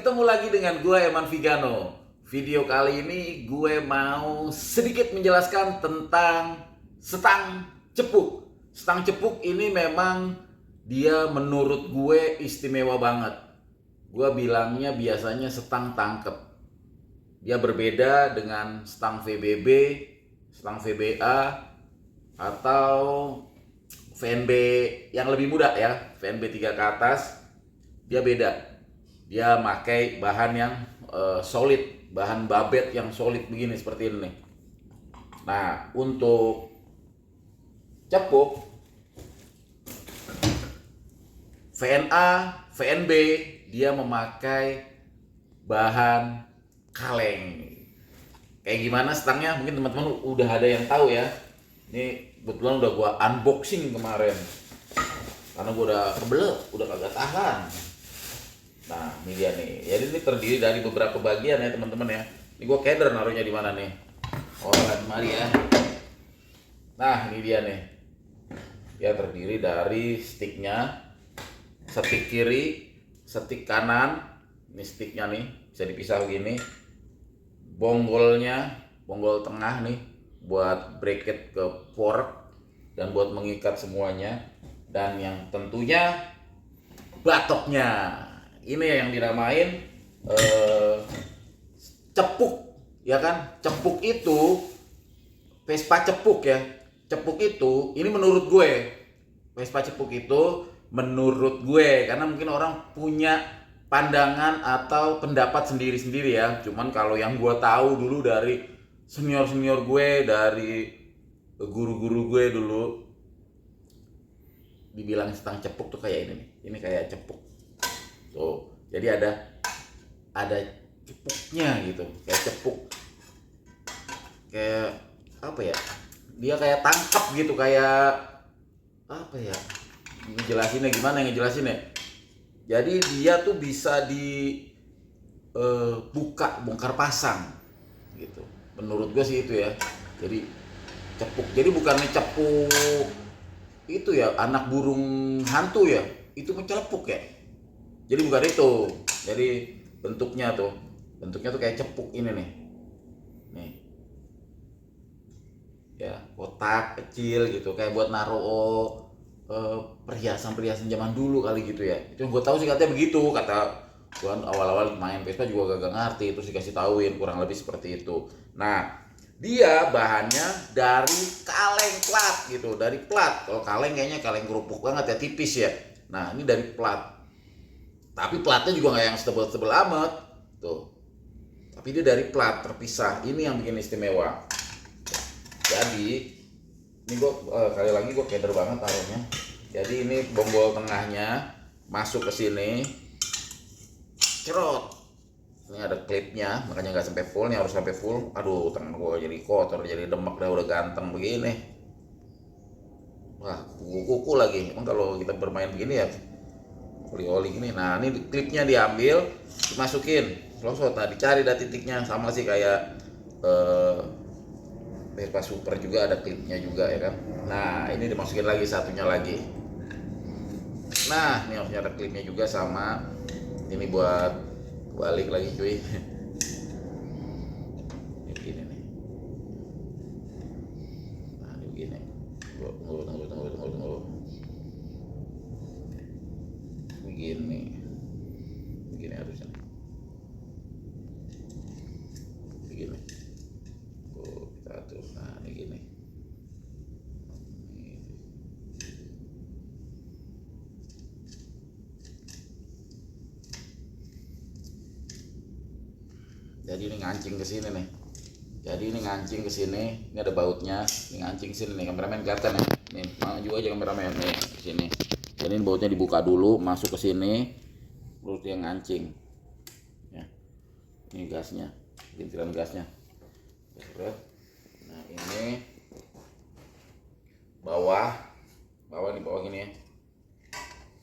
ketemu lagi dengan gue Eman Vigano. Video kali ini gue mau sedikit menjelaskan tentang stang cepuk. Stang cepuk ini memang dia menurut gue istimewa banget. Gue bilangnya biasanya stang tangkep. Dia berbeda dengan stang VBB, stang VBA, atau VNB yang lebih muda ya, VNB 3 ke atas. Dia beda. Dia pakai bahan yang solid, bahan babet yang solid begini seperti ini. Nah, untuk cepuk VNA, VNB dia memakai bahan kaleng. Kayak gimana stangnya? Mungkin teman-teman udah ada yang tahu ya. Ini kebetulan udah gua unboxing kemarin. Karena gua udah kebelet, udah kagak tahan. Nah, ini dia nih. Jadi ini terdiri dari beberapa bagian ya, teman-teman ya. Ini gua keder naruhnya di mana nih? Oh, di mari ya. Nah, ini dia nih. Dia terdiri dari sticknya, stick kiri, stick kanan. Ini sticknya nih, bisa dipisah begini. Bonggolnya, bonggol tengah nih buat bracket ke fork dan buat mengikat semuanya. Dan yang tentunya batoknya. Ini yang dinamain cepuk, ya kan? Cepuk itu Vespa cepuk ya. Cepuk itu, ini menurut gue, Vespa cepuk itu menurut gue, karena mungkin orang punya pandangan atau pendapat sendiri-sendiri ya. Cuman kalau yang gue tahu dulu dari senior-senior gue, dari guru-guru gue dulu, dibilang stang cepuk tuh kayak ini nih. Ini kayak cepuk. Tuh, jadi ada cepuknya gitu, kayak cepuk, kayak apa ya? Dia kayak tangkap gitu, kayak apa ya? Ngejelasinnya gimana? Ngejelasinnya. Jadi dia tuh bisa buka, bongkar pasang gitu. Menurut gue sih itu ya. Jadi cepuk. Jadi bukannya cepuk itu ya, anak burung hantu ya. Itu mencelepuk ya. Jadi bukan itu. Jadi bentuknya tuh kayak cepuk ini nih. Nih. Ya, kotak kecil gitu, kayak buat naruh perhiasan-perhiasan zaman dulu kali gitu ya. Itu gue tahu sih katanya begitu, kata gue awal-awal main Vespa juga gak ngerti, terus dikasih tauin kurang lebih seperti itu. Nah, dia bahannya dari kaleng plat gitu, dari plat. Kalau kaleng kayaknya kaleng kerupuk banget ya, tipis ya. Nah, ini dari plat. Tapi platnya juga nggak yang setebel-tebel amat tuh. Tapi dia dari plat terpisah. Ini yang bikin istimewa. Jadi ini gue kali lagi gue keder banget taruhnya. Jadi ini bonggol tengahnya masuk ke sini, cerot. Ini ada klipnya, makanya nggak sampai full. Ini harus sampai full. Aduh, tangan gue jadi kotor, jadi demek dah, udah ganteng begini. Wah, kuku lagi. Emang kalau kita bermain begini ya oli-oli gini. Nah, ini klipnya diambil, dimasukin, losot. Nah, dicari dah titiknya, sama sih kayak Vespa Super juga ada klipnya juga ya kan. Nah, ini dimasukin lagi satunya lagi. Nah, ini harusnya ada klipnya juga sama. Ini buat balik lagi cuy. Ini begini nih. Nah, ini begini. Tunggu. Begini harusnya. Begini. Kita atur. Nah, ini gini. Jadi ini ngancing ke sini nih. Ini ada bautnya. Ini ngancing sini nih, kameramen kelihatan ya. Nih, maju aja kameramen nih ke sini. Jadi ini bautnya dibuka dulu, masuk ke sini, terus dia ngancing. Ya. Ini gasnya, lintiran gasnya. Nah, ini bawah gini ya.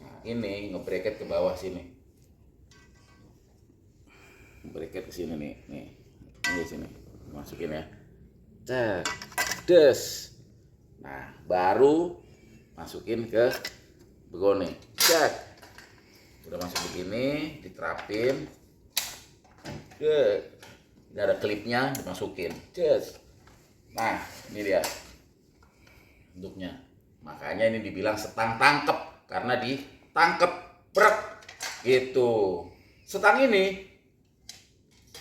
Nah, ini ngebracket ke bawah sini. Bracket ke sini nih. Ini sini. Masukin ya. Cek. Des. Nah, baru masukin ke begoni. Cek. Udah masuk begini, diterapin. Ini ada klipnya, dimasukin. Cus. Nah, ini dia bentuknya. Makanya ini dibilang setang tangkep karena ditangkep brek gitu. Setang ini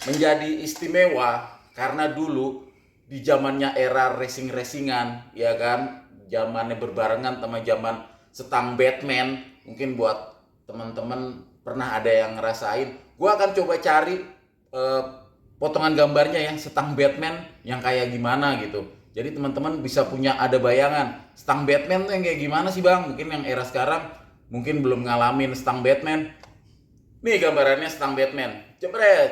menjadi istimewa karena dulu di zamannya era racing-racingan, ya kan, zamannya berbarengan sama zaman setang Batman. Mungkin buat teman-teman pernah ada yang ngerasain. Gua akan coba cari potongan gambarnya ya, setang Batman yang kayak gimana gitu. Jadi teman-teman bisa punya ada bayangan setang Batman tuh yang kayak gimana sih bang? Mungkin yang era sekarang mungkin belum ngalamin setang Batman. Nih gambarannya setang Batman. Jebret.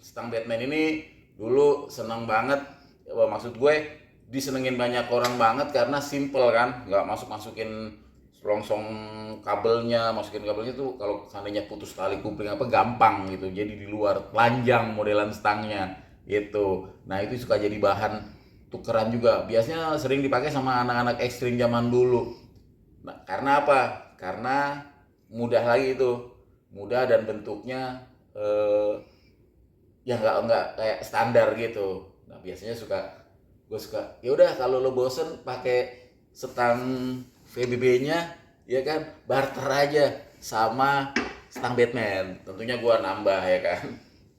Setang Batman ini dulu seneng banget. Maksud gue disenengin banyak orang banget karena simple kan, nggak masukin selongsong kabelnya, masukin kabelnya tuh kalau seandainya putus tali kupling apa gampang gitu. Jadi di luar telanjang modelan stangnya gitu. Nah itu suka jadi bahan tukeran juga. Biasanya sering dipakai sama anak-anak ekstrim zaman dulu. Nah, karena apa? Karena mudah lagi itu, mudah dan bentuknya ya nggak kayak standar gitu. Nah biasanya gue suka ya udah kalau lo bosen pakai setang VBB-nya ya kan, barter aja sama setang Batman. Tentunya gue nambah ya kan,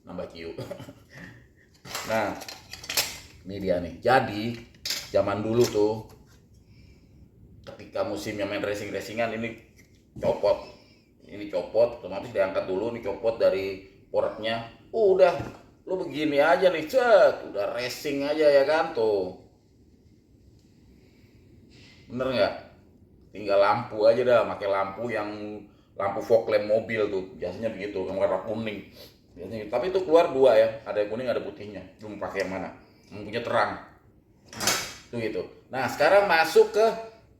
nambah Q. Nah ini dia nih. Jadi zaman dulu tuh ketika musimnya main racing-racingan ini copot, otomatis diangkat dulu nih, copot dari poreknya. Udah lu begini aja nih, cet, udah racing aja ya kan tuh. Bener nggak? Tinggal lampu aja dah, pakai lampu fog lamp mobil tuh, biasanya begitu, yang warna kuning. Biasanya, tapi itu keluar dua ya, ada yang kuning ada putihnya. Lu mau pakai yang mana? Lampunya terang. Tuh gitu. Nah sekarang masuk ke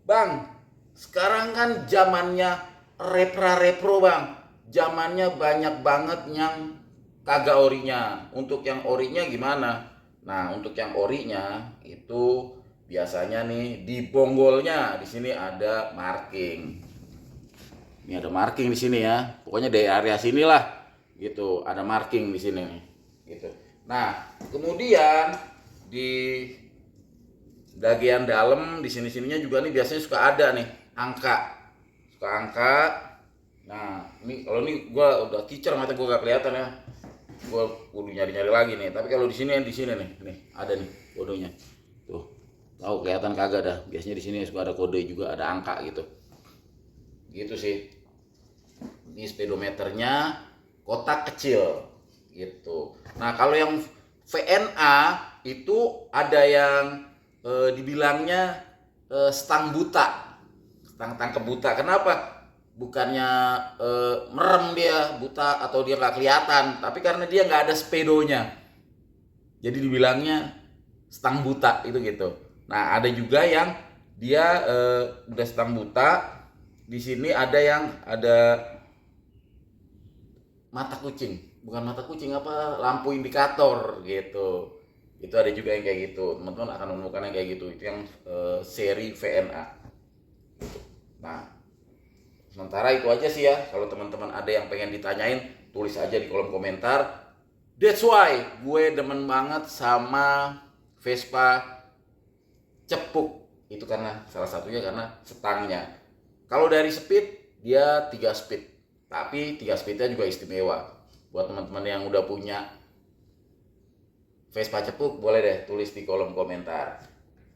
bang. Sekarang kan zamannya repro bang. Zamannya banyak banget yang kagak orinya. Untuk yang orinya gimana? Nah untuk yang orinya itu biasanya nih di bonggolnya di sini ada marking. Ini ada marking di sini ya. Pokoknya dari area sinilah gitu, ada marking di sini nih. Gitu. Nah, kemudian di bagian dalam di sini-sininya juga nih biasanya suka ada nih angka. Suka angka. Nah, ini kalau ini gua udah kicer mata gua gak kelihatan ya. Gua kudu nyari-nyari lagi nih. Tapi kalau di sini nih ada nih kodenya. Tuh. Tahu kelihatan kagak dah. Biasanya di sini suka ada kode juga, ada angka gitu. Gitu sih. Ini speedometernya kotak kecil gitu. Nah, kalau yang VNA itu ada yang dibilangnya stang buta. Stang tangkep buta. Kenapa? Bukannya merem dia buta atau dia nggak kelihatan, tapi karena dia nggak ada speedonya. Jadi dibilangnya stang buta itu gitu. Nah ada juga yang dia udah stang buta. Di sini ada yang ada mata kucing, bukan mata kucing apa, lampu indikator gitu. Itu ada juga yang kayak gitu. Teman-teman akan menemukan yang kayak gitu. Itu yang seri VNA. Nah, sementara itu aja sih ya. Kalau teman-teman ada yang pengen ditanyain, tulis aja di kolom komentar. That's why gue demen banget sama Vespa cepuk. Itu karena salah satunya karena setangnya. Kalau dari speed dia 3 speed. Tapi 3 speednya juga istimewa. Buat teman-teman yang udah punya Vespa cepuk, boleh deh tulis di kolom komentar.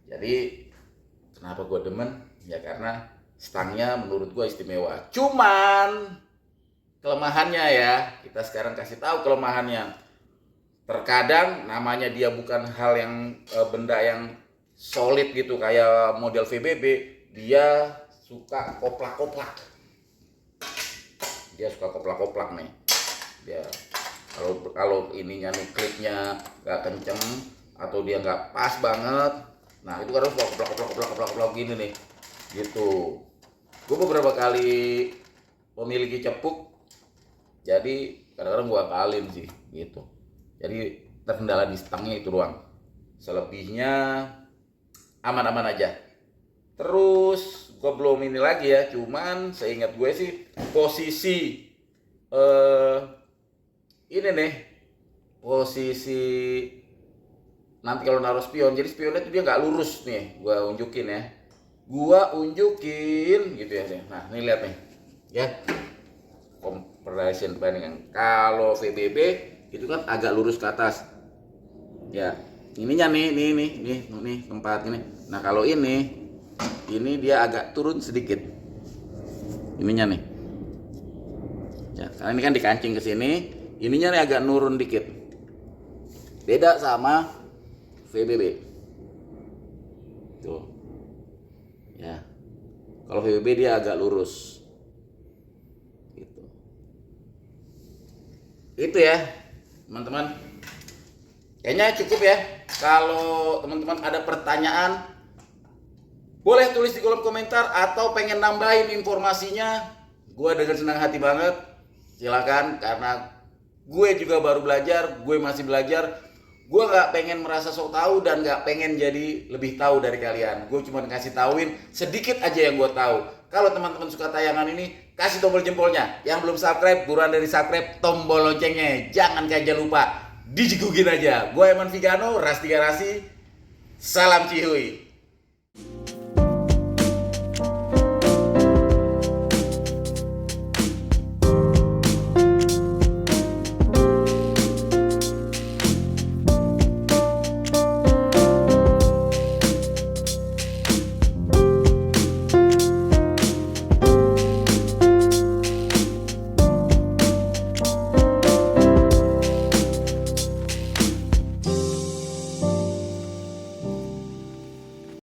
Jadi kenapa gue demen? Ya karena stangnya menurut gue istimewa. Cuman kelemahannya ya, kita sekarang kasih tahu kelemahannya. Terkadang namanya dia bukan hal yang benda yang solid gitu kayak model VBB, dia suka koplak-koplak. Dia suka koplak-koplak nih. Dia kalau ininya nih klipnya nggak kenceng atau dia nggak pas banget, nah itu kadang koplak gini nih gitu. Gue beberapa kali memiliki cepuk, jadi kadang-kadang gue akalin sih gitu. Jadi terkendala di stangnya itu doang, selebihnya aman-aman aja. Terus gue belum ini lagi ya, cuman seingat gue sih posisi ini nih, posisi nanti kalau naruh spion. Jadi spionnya itu dia nggak lurus nih. Gua unjukin ya. Gitu ya. Nah, ini lihat nih. Ya. Comparison banding. Kalau VBB itu kan agak lurus ke atas. Ya. Ininya nih tempat ini. Nah, kalau ini dia agak turun sedikit. Ininya nih. Ya, karena ini kan dikancing ke sini, ininya nih agak nurun dikit. Beda sama VBB. Tuh. Ya. Kalau VBB dia agak lurus. Gitu. Itu ya, teman-teman. Kayaknya cukup ya. Kalau teman-teman ada pertanyaan, boleh tulis di kolom komentar atau pengen nambahin informasinya, gue dengan senang hati banget. Silakan, karena gue juga baru belajar, gue masih belajar. Gue nggak pengen merasa sok tahu dan nggak pengen jadi lebih tahu dari kalian. Gue cuma ngasih tauin sedikit aja yang gue tahu. Kalau teman-teman suka tayangan ini, kasih tombol jempolnya. Yang belum subscribe, buruan dari subscribe, tombol loncengnya. Jangan aja lupa, dijegugin aja. Gue Eman Vigano, Ras 3 Rasi. Salam Cihuy.